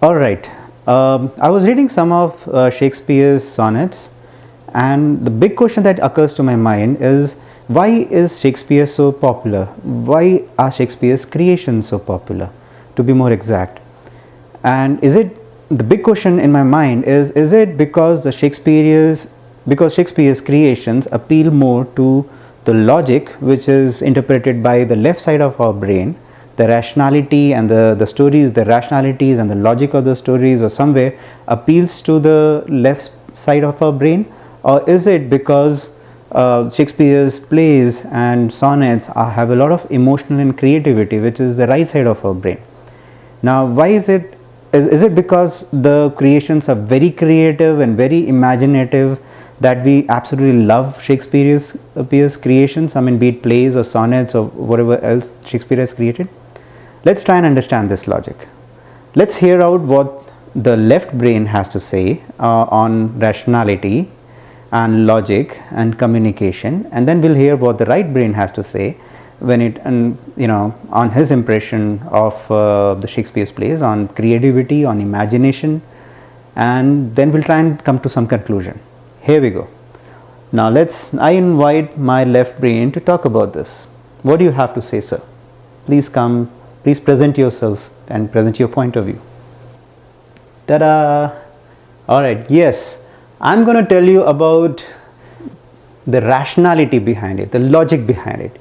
All right. I was reading some of Shakespeare's sonnets, and the big question that occurs to my mind is, why is Shakespeare so popular? Why are Shakespeare's creations so popular, to be more exact? And is it, the big question in my mind is it because Shakespeare's creations appeal more to the logic, which is interpreted by the left side of our brain, the rationality and the stories, the rationalities and the logic of the stories, or somewhere appeals to the left side of our brain? Or is it because Shakespeare's plays and sonnets have a lot of emotional and creativity, which is the right side of our brain? Now, why is it? Is it because the creations are very creative and very imaginative that we absolutely love Shakespeare's creations? I mean, be it plays or sonnets or whatever else Shakespeare has created. Let's try and understand this logic. Let's hear out what the left brain has to say on rationality and logic and communication, and then we'll hear what the right brain has to say when it, on his impression of the Shakespeare's plays, on creativity, on imagination, and then we'll try and come to some conclusion. Here we go. Now I invite my left brain to talk about this. What do you have to say, sir? Please come, please present yourself and present your point of view. Ta-da! All right, yes, I'm going to tell you about the rationality behind it, the logic behind it.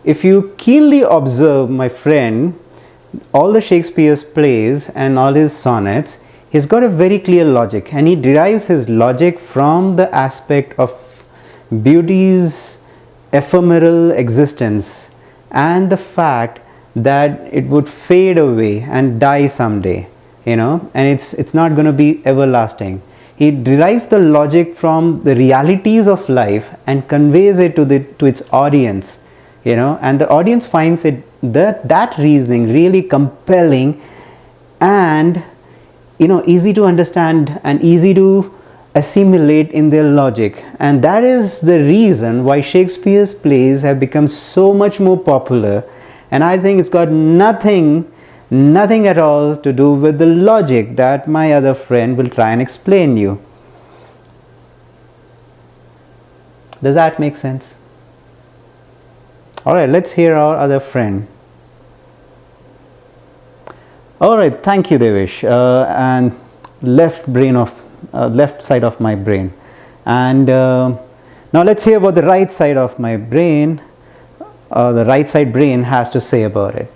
If you keenly observe, my friend, all the Shakespeare's plays and all his sonnets, he's got a very clear logic, and he derives his logic from the aspect of beauty's ephemeral existence and the fact that it would fade away and die someday, and it's not going to be everlasting. He derives the logic from the realities of life and conveys it to its audience, and the audience finds that reasoning really compelling and easy to understand and easy to assimilate in their logic. And that is the reason why Shakespeare's plays have become so much more popular. And I think it's got nothing at all to do with the logic that my other friend will try and explain you. Does that make sense? All right, let's hear our other friend. All right, thank you, Devesh, and left side of my brain. And now let's hear what the right side of my brain, the right side brain has to say about it.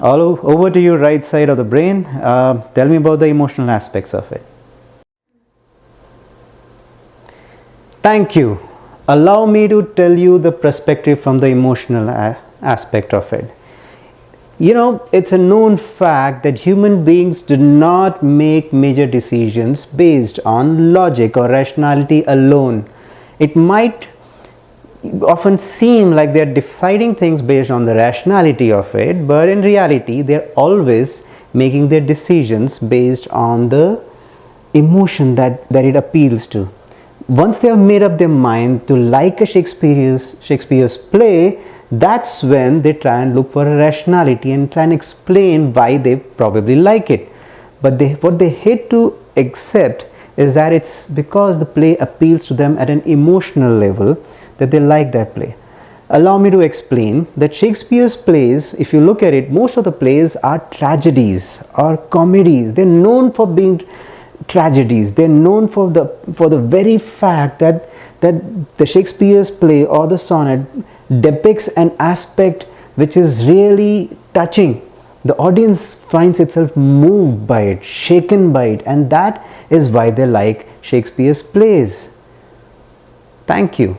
Over to you, right side of the brain. Tell me about the emotional aspects of it. Thank you. Allow me to tell you the perspective from the emotional aspect of it. It's a known fact that human beings do not make major decisions based on logic or rationality alone. It might often seem like they're deciding things based on the rationality of it, but in reality they're always making their decisions based on the emotion that it appeals to. Once they have made up their mind to like a Shakespeare's play, that's when they try and look for a rationality and try and explain why they probably like it. But what they hate to accept is that it's because the play appeals to them at an emotional level that they like that play. Allow me to explain that Shakespeare's plays, if you look at it, most of the plays are tragedies or comedies. They're known for being tragedies. They're known for the very fact that the Shakespeare's play or the sonnet depicts an aspect which is really touching. The audience finds itself moved by it, shaken by it, and that is why they like Shakespeare's plays. Thank you.